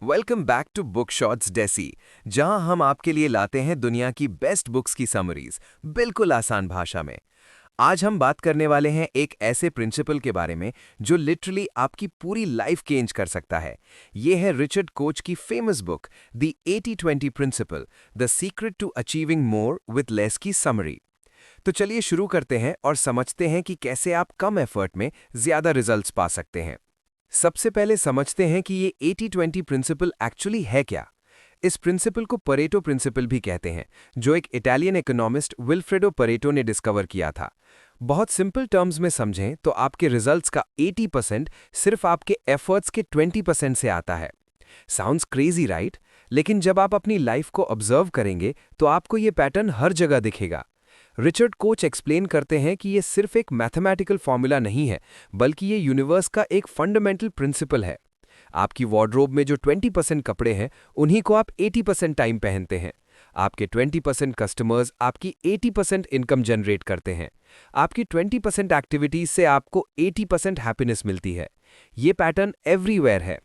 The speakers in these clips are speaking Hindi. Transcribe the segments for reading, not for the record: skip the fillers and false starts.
Welcome back to book shots Desi, जहां हम आपके लिए लाते हैं दुनिया की बेस्ट बुक्स की समरीज बिल्कुल आसान भाषा में। आज हम बात करने वाले हैं एक ऐसे प्रिंसिपल के बारे में जो लिटरली आपकी पूरी लाइफ चेंज कर सकता है। ये है रिचर्ड कोच की famous book the 80-20 principle, the secret to achieving more with less की समरी। तो चलिए शुरू करते हैं और समझते हैं कि कैसे आप कम एफर्ट में ज्यादा रिजल्ट्स पा सकते हैं। सबसे पहले समझते हैं कि ये 80-20 प्रिंसिपल एक्चुअली है क्या। इस प्रिंसिपल को परेटो प्रिंसिपल भी कहते हैं, जो एक इटालियन इकोनॉमिस्ट विल्फ्रेडो परेटो ने डिस्कवर किया था। बहुत सिंपल टर्म्स में समझें तो आपके रिजल्ट्स का 80% सिर्फ आपके एफर्ट्स के 20% से आता है। Sounds crazy right? लेकिन जब आप अपनी लाइफ को ऑब्जर्व करेंगे तो आपको ये पैटर्न हर जगह दिखेगा। रिचर्ड कोच एक्सप्लेन करते हैं कि ये सिर्फ एक मैथमेटिकल फॉर्मूला नहीं है, बल्कि ये यूनिवर्स का एक फंडामेंटल प्रिंसिपल है। आपकी वार्डरोब में जो 20% कपड़े हैं, उन्हीं को आप 80% टाइम पहनते हैं। आपके 20% कस्टमर्स आपकी 80% इनकम जनरेट करते हैं। आपकी 20% एक्टिविटीज से आपको 80% हैप्पीनेस मिलती है। ये पैटर्न एवरीवेयर है।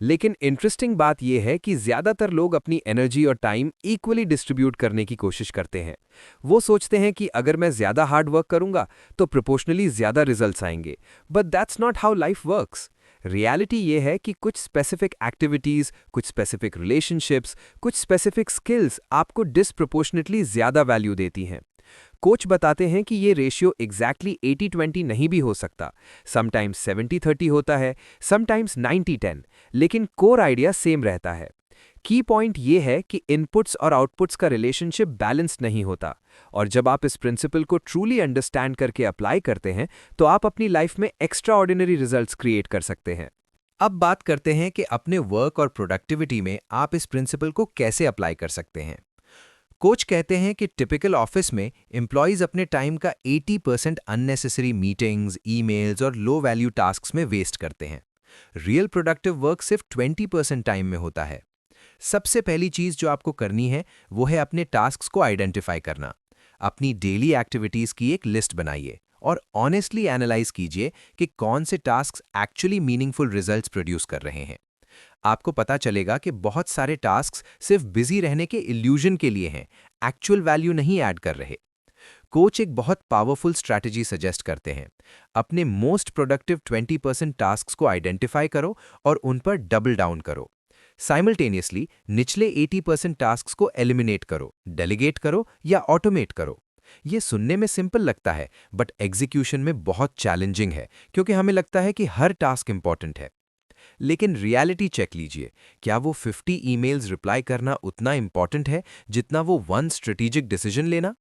लेकिन इंटरेस्टिंग बात यह है कि ज्यादातर लोग अपनी एनर्जी और टाइम इक्वली डिस्ट्रीब्यूट करने की कोशिश करते हैं। वो सोचते हैं कि अगर मैं ज्यादा हार्ड वर्क करूंगा तो प्रोपोर्शनली ज्यादा रिजल्ट्स आएंगे, but that's not how life works. Reality ये है कि कुछ स्पेसिफिक एक्टिविटीज, कुछ स्पेसिफिक रिलेशनशिप्स, कुछ स्पेसिफिक स्किल्स आपको डिस्प्रोपोर्शनेटली ज्यादा वैल्यू देती हैं। कोच बताते हैं कि ये रेशियो एग्जैक्टली 80-20 नहीं भी हो सकता। समटाइम्स 70-30 होता है, समटाइम्स 90-10, लेकिन कोर आइडिया सेम रहता है। की पॉइंट ये है कि इनपुट्स और आउटपुट्स का रिलेशनशिप बैलेंस्ड नहीं होता, और जब आप इस प्रिंसिपल को ट्रूली अंडरस्टैंड करके अप्लाई करते हैं तो आप अपनी लाइफ में एक्स्ट्रा ऑर्डिनरी रिजल्ट्स क्रिएट कर सकते हैं। अब बात करते हैं कि अपने वर्क और प्रोडक्टिविटी में आप इस प्रिंसिपल को कैसे अप्लाई कर सकते हैं। कोच कहते हैं कि टिपिकल ऑफिस में एम्प्लॉयज अपने टाइम का 80% अननेसेसरी मीटिंग्स, ईमेल्स और लो वैल्यू टास्क्स में वेस्ट करते हैं। रियल प्रोडक्टिव वर्क सिर्फ 20% टाइम में होता है। सबसे पहली चीज जो आपको करनी है वो है अपने टास्क्स को आइडेंटिफाई करना। अपनी डेली एक्टिविटीज की एक लिस्ट बनाइए और ऑनेस्टली एनालाइज कीजिए कि कौन से tasks actually meaningful results produce कर रहे हैं। आपको पता चलेगा कि बहुत सारे टास्क्स सिर्फ बिजी रहने के इल्यूजन के लिए हैं, एक्चुअल वैल्यू नहीं ऐड कर रहे। कोच एक बहुत पावरफुल स्ट्रैटेजी सजेस्ट करते हैं। अपने मोस्ट प्रोडक्टिव 20% टास्क्स को आइडेंटिफाई करो और उन पर डबल डाउन करो। साइमल्टेनियसली निचले 80% टास्क्स को एलिमिनेट करो, डेलीगेट करो या ऑटोमेट करो। ये सुनने में सिंपल लगता है, बट एग्जीक्यूशन में बहुत चैलेंजिंग है, क्योंकि हमें लगता है कि हर टास्क इंपॉर्टेंट है। लेकिन रियलिटी चेक लीजिए, क्या वो 50 ईमेल्स रिप्लाई करना उतना इंपॉर्टेंट है जितना वो 1 स्ट्रेटेजिक डिसीजन लेना?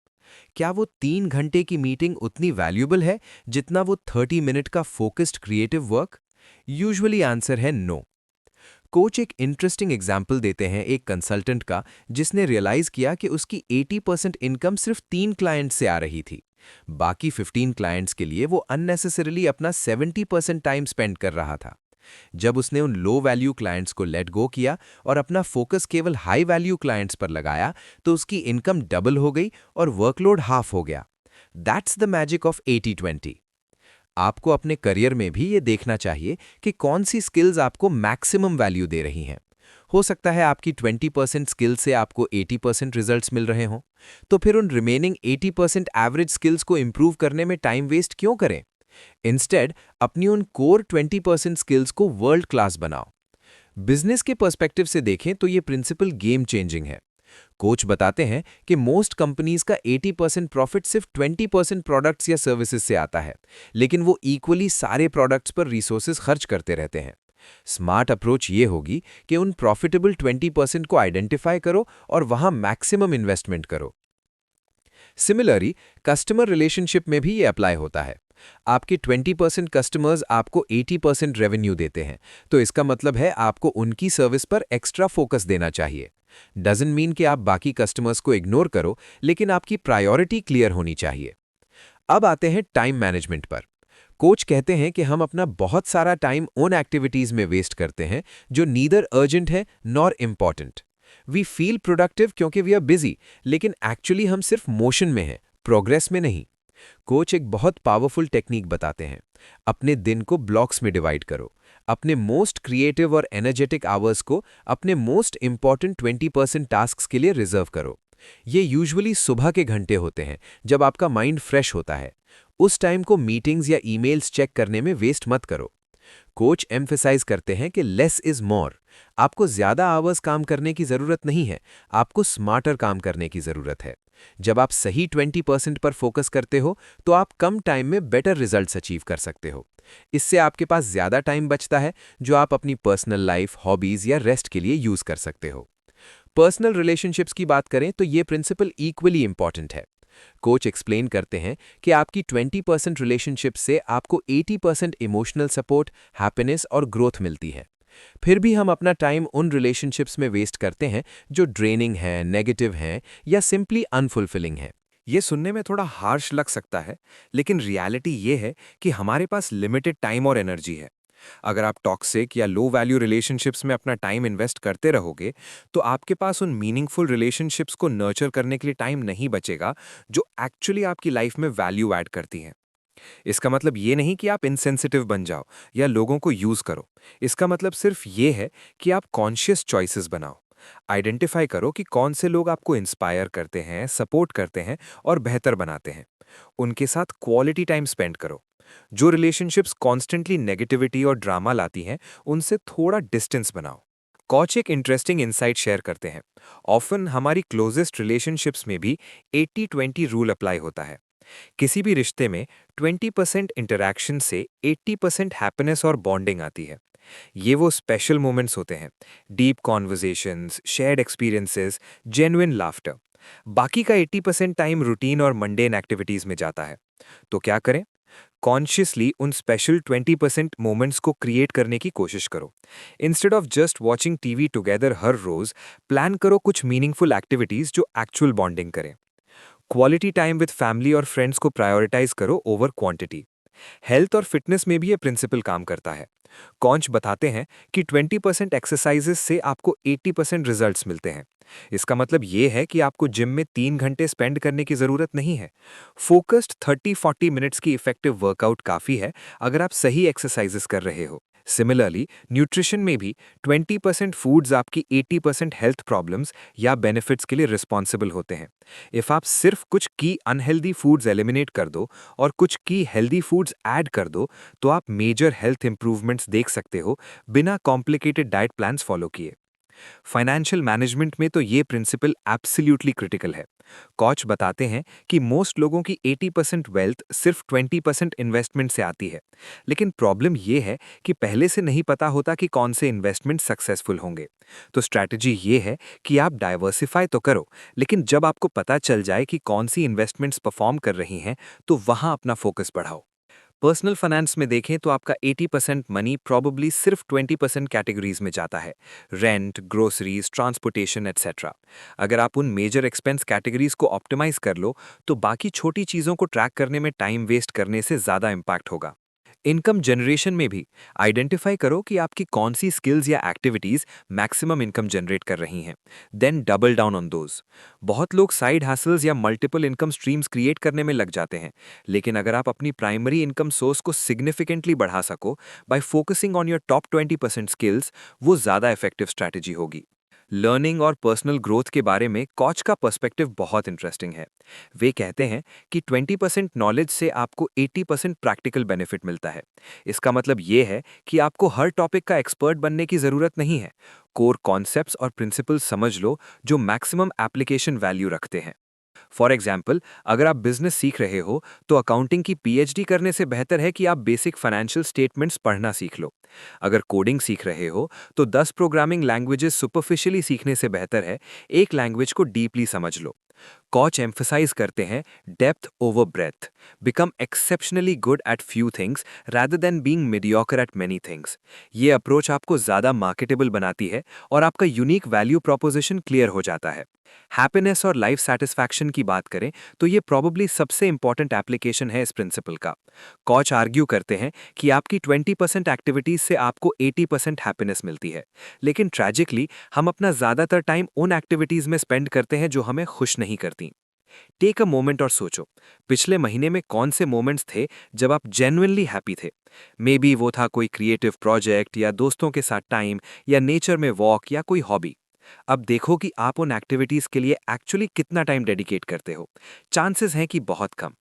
क्या वो 3 घंटे की मीटिंग उतनी वैल्यूएबल है जितना वो 30 मिनट का focused creative work? Usually answer है नो। कोच एक इंटरेस्टिंग एग्जाम्पल देते हैं एक कंसल्टेंट का, जिसने रियलाइज किया कि उसकी 80% इनकम सिर्फ 3 क्लाइंट्स से आ रही थी। बाकी 15 क्लाइंट्स के लिए वो अननेसेसरीली अपना 70% टाइम स्पेंड कर रहा था। जब उसने उन लो वैल्यू क्लाइंट्स को लेट गो किया और अपना फोकस केवल हाई वैल्यू क्लाइंट्स पर लगाया, तो उसकी इनकम डबल हो गई और वर्कलोड हाफ हो गया। That's the magic of 80-20। आपको अपने करियर में भी ये देखना चाहिए कि कौन सी स्किल्स आपको मैक्सिमम वैल्यू दे रही हैं। हो सकता है आपकी 20% स्किल से आपको 80% रिजल्ट्स मिल रहे हों, तो फिर उन रिमेनिंग 80% एवरेज स्किल्स को इंप्रूव करने में टाइम वेस्ट क्यों करें? इंस्टेड अपनी उन कोर 20% स्किल्स को वर्ल्ड क्लास बनाओ। बिजनेस के पर्सपेक्टिव से देखें तो ये प्रिंसिपल गेम चेंजिंग है। कोच बताते हैं कि मोस्ट कंपनीज का 80% प्रॉफिट सिर्फ 20% प्रोडक्ट्स या सर्विसेज से आता है, लेकिन वो इक्वली सारे प्रोडक्ट्स पर रिसोर्सेज खर्च करते रहते हैं। स्मार्ट अप्रोच ये होगी कि उन प्रॉफिटेबल 20% को आइडेंटिफाई करो और वहां मैक्सिमम इन्वेस्टमेंट करो। सिमिलरली कस्टमर रिलेशनशिप में भी ये अप्लाई होता है। आपके 20% कस्टमर्स आपको 80% रेवेन्यू देते हैं, तो इसका मतलब है आपको उनकी सर्विस पर एक्स्ट्रा फोकस देना चाहिए। डजंट मीन कि आप बाकी कस्टमर्स को इग्नोर करो, लेकिन आपकी प्रायोरिटी क्लियर होनी चाहिए। अब आते हैं टाइम मैनेजमेंट पर। कोच कहते हैं कि हम अपना बहुत सारा टाइम उन एक्टिविटीज में वेस्ट करते हैं जो नीदर अर्जेंट है nor important. We feel productive क्योंकि वी आर बिजी, लेकिन एक्चुअली हम सिर्फ मोशन में हैं, प्रोग्रेस में नहीं। कोच एक बहुत पावरफुल टेक्निक बताते हैं। अपने दिन को ब्लॉक्स में डिवाइड करो। अपने मोस्ट क्रिएटिव और एनर्जेटिक आवर्स को अपने मोस्ट इंपॉर्टेंट 20% टास्क्स के लिए रिजर्व करो। ये यूजुअली सुबह के घंटे होते हैं जब आपका माइंड फ्रेश होता है। उस टाइम को मीटिंग्स या ईमेल्स चेक करने में वेस्ट मत करो। कोच एम्फेसाइज करते हैं कि लेस इज मोर। आपको ज्यादा आवर्स काम करने की जरूरत नहीं है, आपको स्मार्टर काम करने की जरूरत है। जब आप सही 20% पर फोकस करते हो तो आप कम टाइम में बेटर रिजल्ट्स अचीव कर सकते हो। इससे आपके पास ज्यादा टाइम बचता है जो आप अपनी पर्सनल लाइफ, हॉबीज या रेस्ट के लिए यूज कर सकते हो। पर्सनल रिलेशनशिप्स की बात करें तो ये प्रिंसिपल इक्वली इंपॉर्टेंट है। कोच एक्सप्लेन करते हैं कि आपकी 20% रिलेशनशिप से आपको 80% इमोशनल सपोर्ट, हैप्पीनेस और ग्रोथ मिलती है। फिर भी हम अपना टाइम उन रिलेशनशिप्स में वेस्ट करते हैं जो ड्रेनिंग हैं, नेगेटिव हैं या सिंपली अनफुलफिलिंग हैं। ये सुनने में थोड़ा हार्श लग सकता है, लेकिन रियलिटी ये है कि हमारे पास लिमिटेड टाइम और एनर्जी है। अगर आप टॉक्सिक या लो वैल्यू रिलेशनशिप्स में अपना टाइम इन्वेस्ट करते रहोगे, तो आपके पास उन मीनिंगफुल रिलेशनशिप्स को नर्चर करने के लिए टाइम नहीं बचेगा, जो एक्चुअली आपकी लाइफ में वैल्यू ऐड करती हैं। इसका मतलब ये नहीं कि आप इनसेंसिटिव बन जाओ या लोगों को यूज करो। इसका मतलब सिर्फ ये है कि आप कॉन्शियस चॉइसेस बनाओ। आइडेंटिफाई करो कि कौन से लोग आपको इंस्पायर करते हैं, सपोर्ट करते हैं और बेहतर बनाते हैं। उनके साथ क्वालिटी टाइम स्पेंड करो। जो रिलेशनशिप्स कॉन्स्टेंटली नेगेटिविटी और ड्रामा लाती हैं, उनसे थोड़ा डिस्टेंस बनाओ। कोच एक इंटरेस्टिंग इंसाइट शेयर करते हैं। ऑफन हमारी क्लोजेस्ट रिलेशनशिप्स में भी 80-20 रूल अप्लाई होता है। किसी भी रिश्ते में 20% इंटरैक्शन से 80% हैप्पीनेस और बॉन्डिंग आती है। ये वो स्पेशल मोमेंट्स होते हैं, deep conversations, shared experiences, genuine laughter. बाकी का 80% टाइम रूटीन और मंडेन एक्टिविटीज में जाता है। तो क्या करें? कॉन्शियसली उन स्पेशल 20% मोमेंट्स को क्रिएट करने की कोशिश करो। Instead of just watching TV together हर रोज, प्लान करो कुछ मीनिंगफुल एक्टिविटीज जो एक्चुअल बॉन्डिंग करें। क्वालिटी टाइम विद फैमिली और फ्रेंड्स को प्रायोरिटाइज करो ओवर क्वांटिटी। हेल्थ और फिटनेस में भी ये प्रिंसिपल काम करता है। कॉन्च बताते हैं कि 20% एक्सरसाइजेस से आपको 80% रिजल्ट्स मिलते हैं। इसका मतलब ये है कि आपको जिम में 3 घंटे स्पेंड करने की जरूरत नहीं है। फोकस्ड 30-40 मिनट्स की इफेक्टिव वर्कआउट काफी है अगर आप सही एक्सरसाइजेस कर रहे हो। सिमिलरली न्यूट्रिशन में भी 20% फूड्स आपकी 80% हेल्थ प्रॉब्लम्स या बेनिफिट्स के लिए रिस्पॉन्सिबल होते हैं। इफ आप सिर्फ कुछ की अनहेल्दी फूड्स एलिमिनेट कर दो और कुछ की हेल्दी फूड्स ऐड कर दो, तो आप मेजर हेल्थ इंप्रूवमेंट्स देख सकते हो बिना कॉम्प्लिकेटेड डाइट प्लान्स फॉलो किए। फाइनेंशियल मैनेजमेंट में तो ये प्रिंसिपल एब्सोल्युटली क्रिटिकल है। कोच बताते हैं कि मोस्ट लोगों की 80% वेल्थ सिर्फ 20% इन्वेस्टमेंट से आती है। लेकिन प्रॉब्लम ये है कि पहले से नहीं पता होता कि कौन से इन्वेस्टमेंट सक्सेसफुल होंगे। तो स्ट्रैटेजी ये है कि आप डाइवर्सिफाई तो करो, लेकिन जब आपको पता चल जाए कि कौन सी इन्वेस्टमेंट्स परफॉर्म कर रही हैं, तो वहां अपना फोकस बढ़ाओ। पर्सनल फाइनेंस में देखें तो आपका 80% मनी प्रॉबली सिर्फ 20% कैटेगरीज में जाता है, रेंट, ग्रोसरीज, ट्रांसपोर्टेशन एटसेट्रा। अगर आप उन मेजर एक्सपेंस कैटेगरीज को ऑप्टिमाइज कर लो, तो बाकी छोटी चीज़ों को ट्रैक करने में टाइम वेस्ट करने से ज़्यादा इम्पैक्ट होगा। इनकम जनरेशन में भी आइडेंटिफाई करो कि आपकी कौन सी स्किल्स या एक्टिविटीज मैक्सिमम इनकम जनरेट कर रही हैं, then double down on those. बहुत लोग साइड हासल्स या मल्टीपल इनकम स्ट्रीम्स क्रिएट करने में लग जाते हैं, लेकिन अगर आप अपनी प्राइमरी इनकम सोर्स को सिग्निफिकेंटली बढ़ा सको bye focusing on your top 20% skills, वो ज़्यादा इफेक्टिव स्ट्रैटेजी होगी। लर्निंग और पर्सनल ग्रोथ के बारे में कोच का पर्सपेक्टिव बहुत इंटरेस्टिंग है। वे कहते हैं कि 20% नॉलेज से आपको 80% प्रैक्टिकल बेनिफिट मिलता है। इसका मतलब ये है कि आपको हर टॉपिक का एक्सपर्ट बनने की जरूरत नहीं है। कोर कॉन्सेप्ट्स और प्रिंसिपल्स समझ लो जो मैक्सिमम एप्लीकेशन वैल्यू रखते हैं। फॉर एग्जाम्पल, अगर आप बिजनेस सीख रहे हो, तो अकाउंटिंग की पीएचडी करने से बेहतर है कि आप बेसिक फाइनेंशियल स्टेटमेंट्स पढ़ना सीख लो। अगर कोडिंग सीख रहे हो, तो 10 प्रोग्रामिंग लैंग्वेजेस सुपरफिशियली सीखने से बेहतर है एक लैंग्वेज को डीपली समझ लो। कोच एम्फसाइज करते हैं depth over breadth. Become exceptionally good at few things rather than being mediocre at many things. ये अप्रोच आपको ज्यादा मार्केटेबल बनाती है और आपका यूनिक वैल्यू प्रोपोजिशन क्लियर हो जाता है। हैप्पीनेस और लाइफ सेटिस्फैक्शन की बात करें तो ये प्रॉबली सबसे इंपॉर्टेंट एप्लीकेशन है इस प्रिंसिपल का। कोच आर्ग्यू करते हैं कि आपकी 20% एक्टिविटीज से आपको 80% हैप्पीनेस मिलती है, लेकिन ट्रैजिकली हम अपना ज्यादातर टाइम उन एक्टिविटीज में स्पेंड करते हैं जो हमें खुश नहीं करती। टेक अ मोमेंट और सोचो, पिछले महीने में कौन से मोमेंट्स थे जब आप जेन्युइनली हैप्पी थे। मे बी वो था कोई क्रिएटिव प्रोजेक्ट या दोस्तों के साथ टाइम या नेचर में वॉक या कोई हॉबी। अब देखो कि आप उन एक्टिविटीज के लिए एक्चुअली कितना टाइम डेडिकेट करते हो। चांसेस हैं कि बहुत कम।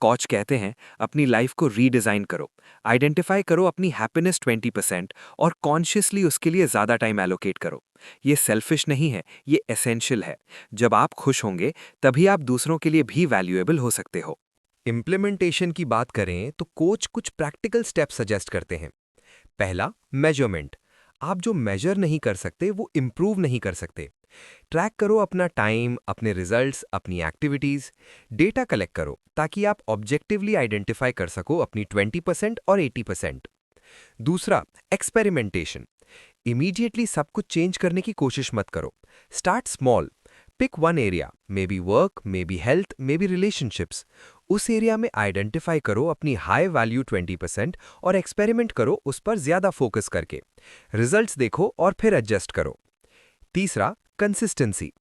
कोच कहते हैं अपनी लाइफ को रीडिजाइन करो, आइडेंटिफाई करो अपनी हैप्पीनेस 20% और कॉन्शियसली उसके लिए ज्यादा टाइम एलोकेट करो। ये सेल्फिश नहीं है, ये एसेंशियल है। जब आप खुश होंगे तभी आप दूसरों के लिए भी वैल्यूएबल हो सकते हो। इम्प्लीमेंटेशन की बात करें तो कोच कुछ प्रैक्टिकल स्टेप सजेस्ट करते हैं। पहला, मेजरमेंट। आप जो मेजर नहीं कर सकते वो इम्प्रूव नहीं कर सकते। ट्रैक करो अपना टाइम, अपने रिजल्ट्स, अपनी एक्टिविटीज। डेटा कलेक्ट करो ताकि आप ऑब्जेक्टिवली आइडेंटिफाई कर सको अपनी 20% और 80%। दूसरा, एक्सपेरिमेंटेशन। इमीडिएटली सब कुछ चेंज करने की कोशिश मत करो। Start small. Pick one area, maybe work, maybe health, maybe relationships. उस एरिया में आइडेंटिफाई करो अपनी हाई वैल्यू 20% और एक्सपेरिमेंट करो उस पर ज्यादा फोकस करके। रिजल्ट्स देखो और फिर एडजस्ट करो। तीसरा, कंसिस्टेंसी।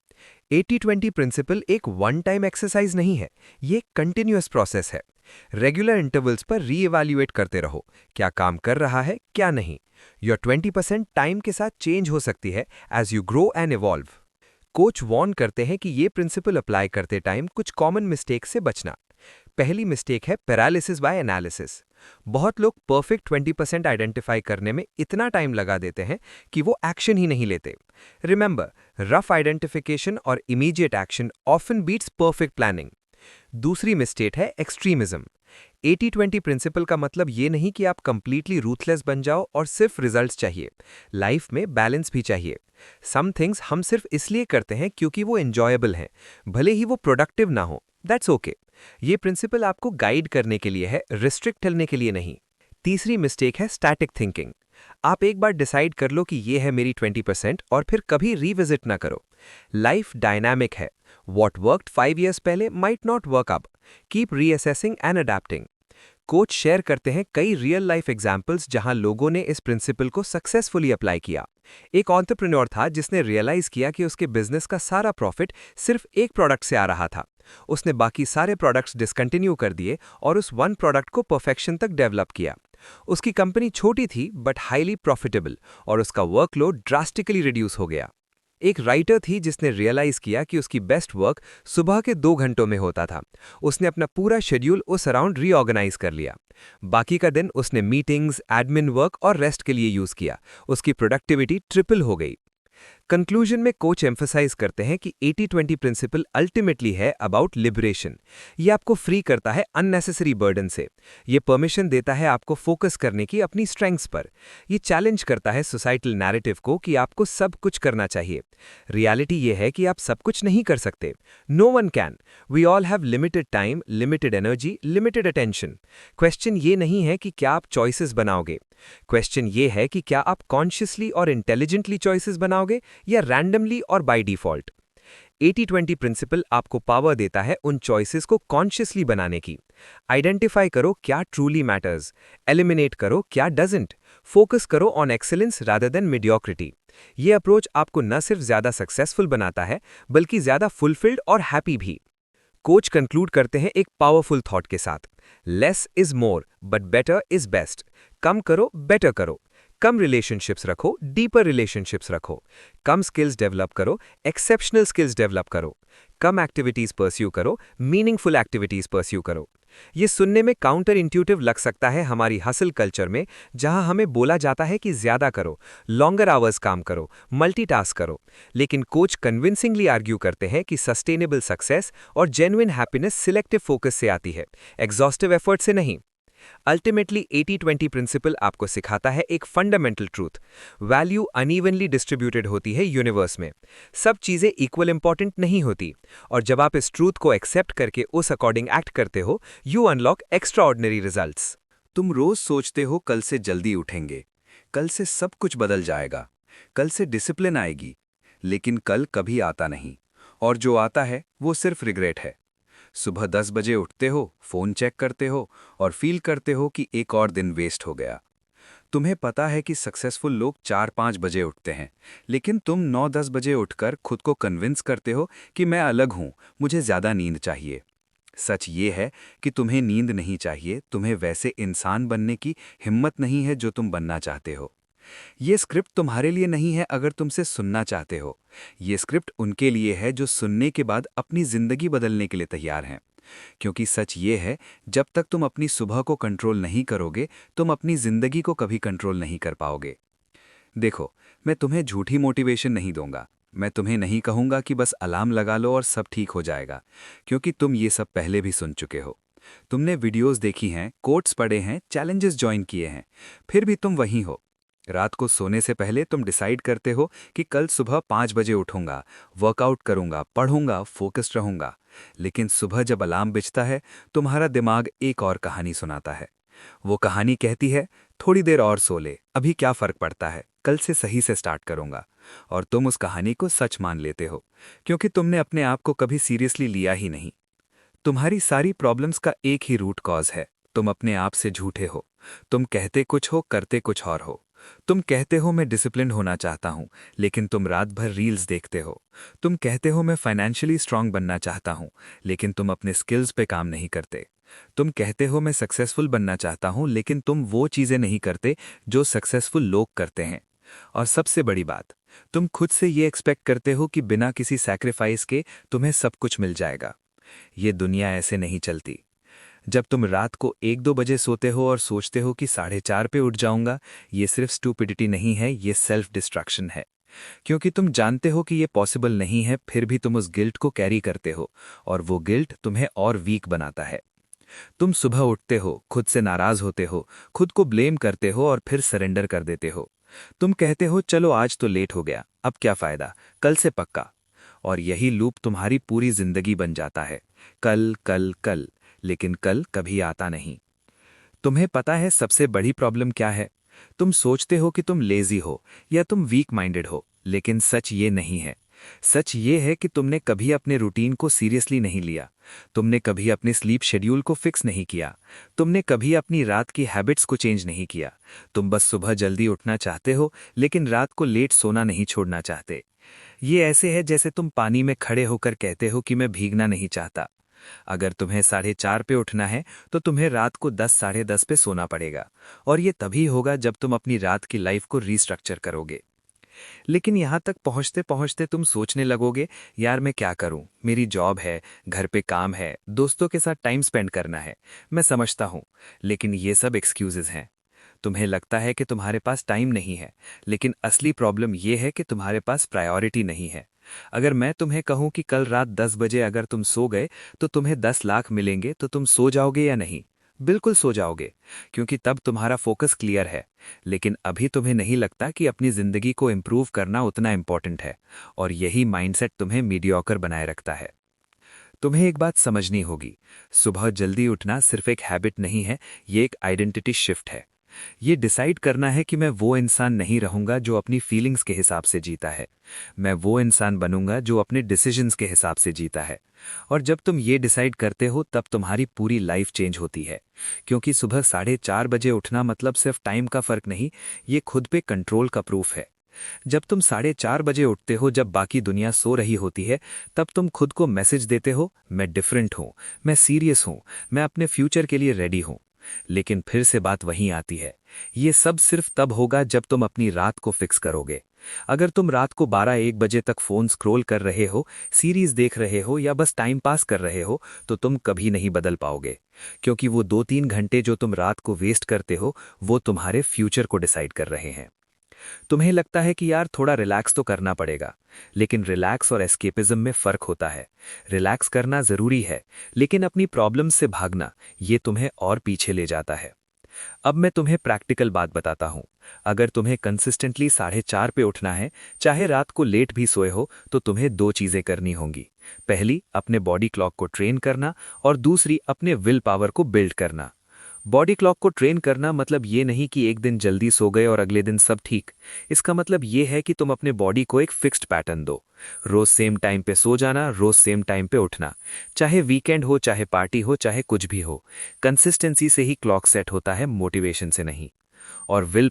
80-20 प्रिंसिपल एक वन टाइम एक्सरसाइज नहीं है, ये कंटिन्यूअस प्रोसेस है। रेगुलर इंटरवल्स पर रीइवैल्यूएट करते रहो, क्या काम कर रहा है क्या नहीं। योर 20% टाइम के साथ चेंज हो सकती है as you grow and evolve. Coach warn करते हैं कि ये प्रिंसिपल अप्लाई करते टाइम कुछ कॉमन मिस्टेक से बचना। पहली मिस्टेक है पैरालिसिस बाय एनालिसिस। बहुत लोग परफेक्ट 20% आइडेंटिफाई करने में इतना टाइम लगा देते हैं कि वो एक्शन ही नहीं लेते। रिमेंबर, रफ आइडेंटिफिकेशन और immediate action often beats perfect planning. दूसरी मिस्टेक है एक्सट्रीमिज्म। 80-20 प्रिंसिपल का मतलब ये नहीं कि आप कंप्लीटली रूथलेस बन जाओ और सिर्फ रिजल्ट्स चाहिए। लाइफ में बैलेंस भी चाहिए। सम थिंग्स हम सिर्फ इसलिए करते हैं क्योंकि वो एंजॉयबल हैं, भले ही वो प्रोडक्टिव ना हो। That's okay. ये प्रिंसिपल आपको गाइड करने के लिए है, रिस्ट्रिक्ट करने के लिए नहीं। तीसरी मिस्टेक है स्टैटिक थिंकिंग। आप एक बार डिसाइड कर लो कि ये है मेरी 20% और फिर कभी रिविजिट ना करो। लाइफ डायनामिक है। वॉट वर्कड 5 years पहले माइट नॉट वर्क अब। Keep reassessing and adapting. Coach share करते हैं कई रियल लाइफ एग्जाम्पल्स जहां लोगों ने इस प्रिंसिपल को सक्सेसफुली अप्लाई किया। एक एंटरप्रेन्योर था जिसने रियलाइज किया कि उसके बिजनेस का सारा प्रॉफिट सिर्फ एक प्रोडक्ट से आ रहा था। उसने बाकी सारे प्रोडक्ट्स डिसकंटिन्यू कर दिए और उस वन प्रोडक्ट को परफेक्शन तक डेवलप किया। उसकी कंपनी छोटी थी बट हाईली प्रॉफिटेबल और उसका वर्कलोड ड्रास्टिकली रिड्यूस हो गया। एक राइटर थी जिसने रियलाइज किया कि उसकी बेस्ट वर्क सुबह के 2 घंटों में होता था। उसने अपना पूरा शेड्यूल उस अराउंड रीऑर्गेनाइज कर लिया। बाकी का दिन उसने मीटिंग्स, एडमिन वर्क और रेस्ट के लिए यूज किया। उसकी प्रोडक्टिविटी ट्रिपल हो गई। कंक्लूजन में कोच एम्फसाइज करते हैं कि 80-20 प्रिंसिपल अल्टीमेटली है अबाउट लिबरेशन। ये आपको फ्री करता है अननेसेसरी बर्डन से। ये परमिशन देता है आपको फोकस करने की अपनी स्ट्रेंग्थ्स पर। ये चैलेंज करता है सोसाइटल नैरेटिव को कि आपको सब कुछ करना चाहिए। रियलिटी ये है कि आप सब कुछ नहीं कर सकते। No one can. We all have limited time, limited energy, limited attention. Question ये नहीं है कि क्या आप चॉइसेस बनाओगे। क्वेश्चन ये है कि क्या आप कॉन्शियसली और इंटेलिजेंटली चॉइसेस बनाओगे या रैंडमली और बाय डिफॉल्ट। 80-20 प्रिंसिपल आपको पावर देता है उन चॉइसेस को कॉन्शियसली बनाने की। आइडेंटिफाई करो क्या ट्रूली मैटर्स, एलिमिनेट करो क्या डजंट, फोकस करो on excellence rather than mediocrity. ये अप्रोच आपको न सिर्फ ज्यादा सक्सेसफुल बनाता है बल्कि ज्यादा फुलफिल्ड और हैप्पी भी। कोच कंक्लूड करते हैं एक पावरफुल थॉट के साथ। Less is more but better is best. कम करो, बेटर करो। कम रिलेशनशिप्स रखो, डीपर रिलेशनशिप्स रखो। कम स्किल्स डेवलप करो, एक्सेप्शनल स्किल्स डेवलप करो। कम एक्टिविटीज परस्यू करो, मीनिंगफुल एक्टिविटीज परस्यू करो। ये सुनने में काउंटर इंट्यूटिव लग सकता है हमारी हसल कल्चर में, जहां हमें बोला जाता है कि ज्यादा करो, लॉन्गर आवर्स काम करो, मल्टीटास्क करो। लेकिन कोच कन्विंसिंगली आर्ग्यू करते हैं कि सस्टेनेबल सक्सेस और जेन्युइन हैप्पीनेस सिलेक्टिव फोकस से आती है, एग्जॉस्टिव एफर्ट से नहीं। अल्टीमेटली 80-20 प्रिंसिपल आपको सिखाता है एक fundamental truth. Value unevenly distributed होती है यूनिवर्स में। सब चीजें इक्वल इंपॉर्टेंट नहीं होती। और जब आप इस ट्रूथ को एक्सेप्ट करके उस अकॉर्डिंग एक्ट करते हो, यू अनलॉक एक्स्ट्राऑर्डिनरी रिजल्ट्स। तुम रोज सोचते हो कल से जल्दी उठेंगे, कल से सब कुछ बदल जाएगा, कल से डिसिप्लिन आएगी, लेकिन कल कभी आता नहीं। और जो आता है वो सिर्फ रिग्रेट है। सुबह 10 बजे उठते हो, फोन चेक करते हो और फील करते हो कि एक और दिन वेस्ट हो गया। तुम्हें पता है कि सक्सेसफुल लोग 4-5 बजे उठते हैं, लेकिन तुम 9-10 बजे उठकर खुद को कन्विंस करते हो कि मैं अलग हूं, मुझे ज्यादा नींद चाहिए। सच ये है कि तुम्हें नींद नहीं चाहिए, तुम्हें वैसे इंसान बनने की हिम्मत नहीं है जो तुम बनना चाहते हो। ये स्क्रिप्ट तुम्हारे लिए नहीं है अगर तुमसे सुनना चाहते हो। ये स्क्रिप्ट उनके लिए है जो सुनने के बाद अपनी जिंदगी बदलने के लिए तैयार हैं। क्योंकि सच ये है, जब तक तुम अपनी सुबह को कंट्रोल नहीं करोगे, तुम अपनी जिंदगी को कभी कंट्रोल नहीं कर पाओगे। देखो, मैं तुम्हें झूठी मोटिवेशन नहीं दूंगा। मैं तुम्हें नहीं कहूंगा कि बस अलार्म लगा लो और सब ठीक हो जाएगा, क्योंकि तुम ये सब पहले भी सुन चुके हो। तुमने वीडियोस देखी हैं, कोट्स पढ़े हैं, चैलेंजेस ज्वाइन किए हैं, फिर भी तुम वहीं हो। रात को सोने से पहले तुम डिसाइड करते हो कि कल सुबह 5 बजे उठूंगा, वर्कआउट करूंगा, पढ़ूंगा, फोकस्ड रहूंगा। लेकिन सुबह जब अलार्म बजता है, तुम्हारा दिमाग एक और कहानी सुनाता है। वो कहानी कहती है, थोड़ी देर और सो ले, अभी क्या फर्क पड़ता है, कल से सही से स्टार्ट करूंगा। और तुम उस कहानी को सच मान लेते हो, क्योंकि तुमने अपने आप को कभी सीरियसली लिया ही नहीं। तुम्हारी सारी प्रॉब्लम्स का एक ही रूट कॉज है, तुम अपने आप से झूठे हो। तुम कहते कुछ हो, करते कुछ और हो। तुम कहते हो मैं डिसिप्लिन होना चाहता हूं, लेकिन तुम रात भर रील्स देखते हो। तुम कहते हो मैं फाइनेंशियली स्ट्रांग बनना चाहता हूं, लेकिन तुम अपने स्किल्स पे काम नहीं करते। तुम कहते हो मैं सक्सेसफुल बनना चाहता हूं, लेकिन तुम वो चीजें नहीं करते जो सक्सेसफुल लोग करते हैं। और सबसे बड़ी बात, तुम खुद से ये एक्सपेक्ट करते हो कि बिना किसी सैक्रिफाइस के तुम्हें सब कुछ मिल जाएगा। ये दुनिया ऐसे नहीं चलती। जब तुम रात को 1-2 बजे सोते हो और सोचते हो कि 4:30 पे उठ जाऊंगा, ये सिर्फ स्टूपिडिटी नहीं है, ये सेल्फ डिस्ट्रक्शन है। क्योंकि तुम जानते हो कि ये पॉसिबल नहीं है, फिर भी तुम उस गिल्ट को कैरी करते हो, और वो गिल्ट तुम्हें और वीक बनाता है। तुम सुबह उठते हो, खुद से नाराज होते हो, खुद को ब्लेम करते हो और फिर सरेंडर कर देते हो। तुम कहते हो चलो आज तो लेट हो गया, अब क्या फायदा, कल से पक्का। और यही लूप तुम्हारी पूरी जिंदगी बन जाता है। कल कल कल, लेकिन कल कभी आता नहीं। तुम्हें पता है सबसे बड़ी प्रॉब्लम क्या है? तुम सोचते हो कि तुम लेजी हो या तुम वीक माइंडेड हो, लेकिन सच ये नहीं है। सच ये है कि तुमने कभी अपने रूटीन को सीरियसली नहीं लिया। तुमने कभी अपने स्लीप शेड्यूल को फिक्स नहीं किया। तुमने कभी अपनी रात की हैबिट्स को चेंज नहीं किया। तुम बस सुबह जल्दी उठना चाहते हो, लेकिन रात को लेट सोना नहीं छोड़ना चाहते। ये ऐसे है जैसे तुम पानी में खड़े होकर कहते हो कि मैं भीगना नहीं चाहता। अगर तुम्हें 4:30 पे उठना है, तो तुम्हें रात को 10-10:30 पे सोना पड़ेगा। और ये तभी होगा जब तुम अपनी रात की लाइफ को रीस्ट्रक्चर करोगे। लेकिन यहाँ तक पहुँचते पहुँचते तुम सोचने लगोगे, यार मैं क्या करूँ, मेरी जॉब है, घर पे काम है, दोस्तों के साथ टाइम स्पेंड करना है। मैं समझता हूँ, लेकिन ये सब एक्सक्यूजेज हैं। तुम्हें लगता है कि तुम्हारे पास टाइम नहीं है, लेकिन असली प्रॉब्लम ये है कि तुम्हारे पास प्रायोरिटी नहीं है। अगर मैं तुम्हें कहूं कि कल रात 10 बजे अगर तुम सो गए तो तुम्हें 10 लाख मिलेंगे, तो तुम सो जाओगे या नहीं? बिल्कुल सो जाओगे, क्योंकि तब तुम्हारा फोकस क्लियर है। लेकिन अभी तुम्हें नहीं लगता कि अपनी जिंदगी को इंप्रूव करना उतना इंपॉर्टेंट है, और यही माइंडसेट तुम्हें मीडियोकर बनाए रखता है। तुम्हें एक बात समझनी होगी, सुबह जल्दी उठना सिर्फ एक हैबिट नहीं है, ये एक आइडेंटिटी शिफ्ट है। ये डिसाइड करना है कि मैं वो इंसान नहीं रहूंगा जो अपनी फीलिंग्स के हिसाब से जीता है। मैं वो इंसान बनूंगा जो अपने डिसीजंस के हिसाब से जीता है। और जब तुम ये डिसाइड करते हो, तब तुम्हारी पूरी लाइफ चेंज होती है। क्योंकि सुबह 4:30 बजे उठना मतलब सिर्फ टाइम का फर्क नहीं, ये खुद पे कंट्रोल का प्रूफ है। जब तुम 4:30 बजे उठते हो, जब बाकी दुनिया सो रही होती है, तब तुम खुद को मैसेज देते हो, मैं डिफरेंट हूं, मैं सीरियस हूं, मैं अपने फ्यूचर के लिए रेडी हूं। लेकिन फिर से बात वहीं आती है, ये सब सिर्फ तब होगा जब तुम अपनी रात को फिक्स करोगे। अगर तुम रात को 12-1 बजे तक फोन स्क्रॉल कर रहे हो, सीरीज देख रहे हो या बस टाइम पास कर रहे हो, तो तुम कभी नहीं बदल पाओगे। क्योंकि वो 2-3 घंटे जो तुम रात को वेस्ट करते हो, वो तुम्हारे फ्यूचर को डिसाइड कर रहे हैं। तुम्हें लगता है कि यार थोड़ा रिलैक्स तो करना पड़ेगा, लेकिन रिलैक्स और एस्केपिज्म में फर्क होता है। रिलैक्स करना जरूरी है, लेकिन अपनी प्रॉब्लम से भागना, ये तुम्हें और पीछे ले जाता है। अब मैं तुम्हें प्रैक्टिकल बात बताता हूं। अगर तुम्हें कंसिस्टेंटली 4:30 पे उठना है, चाहे रात को लेट भी सोए हो, तो तुम्हें 2 चीजें करनी होंगी। पहली, अपने बॉडी क्लॉक को ट्रेन करना, और दूसरी, अपने विल पावर को बिल्ड करना। बॉडी क्लॉक को ट्रेन करना मतलब ये नहीं कि एक दिन जल्दी सो गए और अगले दिन सब ठीक। इसका मतलब ये है कि तुम अपने बॉडी को एक फिक्स्ड पैटर्न दो। रोज सेम टाइम पे सो जाना, रोज सेम टाइम पे उठना। चाहे वीकेंड हो, चाहे पार्टी हो, चाहे कुछ भी हो, कंसिस्टेंसी से ही क्लॉक सेट होता है, मोटिवेशन से नहीं। और विल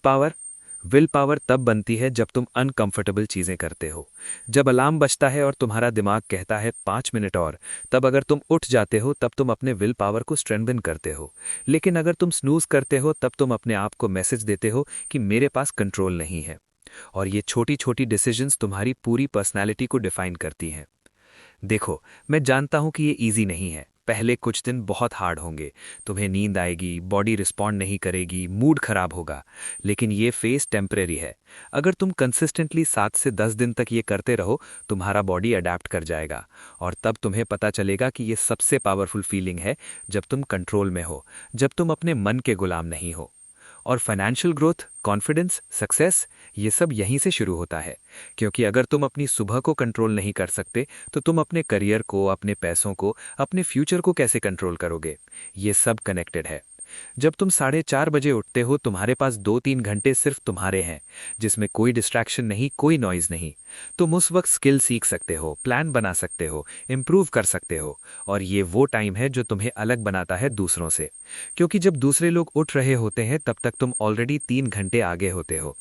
पावर तब बनती है जब तुम अनकंफर्टेबल चीजें करते हो, जब अलार्म बजता है और तुम्हारा दिमाग कहता है 5 मिनट और, तब अगर तुम उठ जाते हो तब तुम अपने विल पावर को स्ट्रेंथन करते हो। लेकिन अगर तुम स्नूज करते हो तब तुम अपने आप को मैसेज देते हो कि मेरे पास कंट्रोल नहीं है। और ये छोटी छोटी डिसीजंस तुम्हारी पूरी पर्सनैलिटी को डिफाइन करती हैं। देखो, मैं जानता हूं कि ये इजी नहीं है। पहले कुछ दिन बहुत हार्ड होंगे, तुम्हें नींद आएगी, बॉडी रिस्पॉन्ड नहीं करेगी, मूड खराब होगा। लेकिन ये फेज टेम्परेरी है। अगर तुम कंसिस्टेंटली 7 से 10 दिन तक ये करते रहो, तुम्हारा बॉडी अडेप्ट कर जाएगा। और तब तुम्हें पता चलेगा कि ये सबसे पावरफुल फीलिंग है, जब तुम कंट्रोल में हो, जब तुम अपने मन के गुलाम नहीं हो। और फाइनेंशियल ग्रोथ, कॉन्फिडेंस, सक्सेस, ये सब यहीं से शुरू होता है। क्योंकि अगर तुम अपनी सुबह को कंट्रोल नहीं कर सकते तो तुम अपने करियर को, अपने पैसों को, अपने फ्यूचर को कैसे कंट्रोल करोगे? ये सब कनेक्टेड है। जब तुम 4:30 बजे उठते हो, तुम्हारे पास 2-3 घंटे सिर्फ तुम्हारे हैं, जिसमें कोई डिस्ट्रैक्शन नहीं, कोई नॉइज नहीं। तुम उस वक्त स्किल सीख सकते हो, प्लान बना सकते हो, इम्प्रूव कर सकते हो। और ये वो टाइम है जो तुम्हें अलग बनाता है दूसरों से। क्योंकि जब दूसरे लोग उठ रहे होते हैं तब तक तुम ऑलरेडी 3 घंटे आगे होते हो।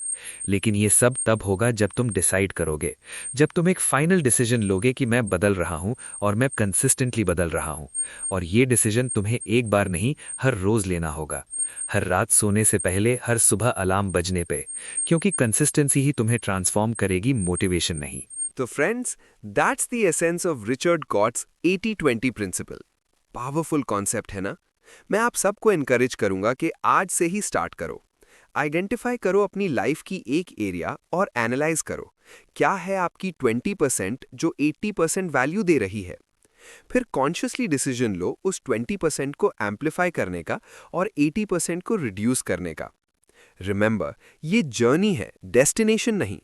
लेकिन ये सब तब होगा जब तुम डिसाइड करोगे, जब तुम एक फाइनल डिसीजन लोगे कि मैं बदल रहा हूं और मैं कंसिस्टेंटली बदल रहा हूं। और ये डिसीजन तुम्हें एक बार नहीं, हर रोज लेना होगा। हर रात सोने से पहले, हर सुबह अलार्म बजने पे। क्योंकि कंसिस्टेंसी ही तुम्हें ट्रांसफॉर्म करेगी, मोटिवेशन नहीं। तो friends, that's the essence of Richard Koch's 80-20 principle. Powerful concept है ना? मैं आप सबको एनकरेज करूंगा कि आज से ही स्टार्ट करो। आइडेंटिफाई करो अपनी लाइफ की एक एरिया और एनालाइज करो, क्या है आपकी 20% जो 80% वैल्यू दे रही है। फिर कॉन्शियसली डिसीजन लो उस 20% को एम्पलीफाई करने का और 80% को रिड्यूस करने का। रिमेंबर, ये जर्नी है, डेस्टिनेशन नहीं।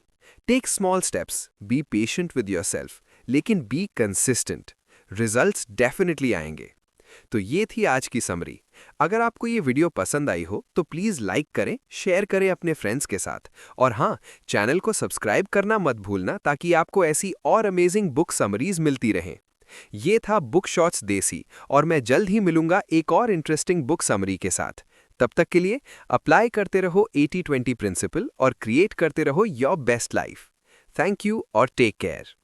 Take small steps, be patient with yourself, लेकिन बी कंसिस्टेंट। रिजल्ट्स डेफिनेटली आएंगे। तो ये थी आज की समरी। अगर आपको ये वीडियो पसंद आई हो तो प्लीज़ लाइक करें, शेयर करें अपने फ्रेंड्स के साथ। और हाँ, चैनल को सब्सक्राइब करना मत भूलना ताकि आपको ऐसी और अमेजिंग बुक समरीज मिलती रहें। ये था बुक शॉट्स देसी, और मैं जल्द ही मिलूंगा एक और इंटरेस्टिंग बुक समरी के साथ। तब तक के लिए अप्लाई करते रहो 80-20 प्रिंसिपल और क्रिएट करते रहो your best life. Thank you और टेक केयर।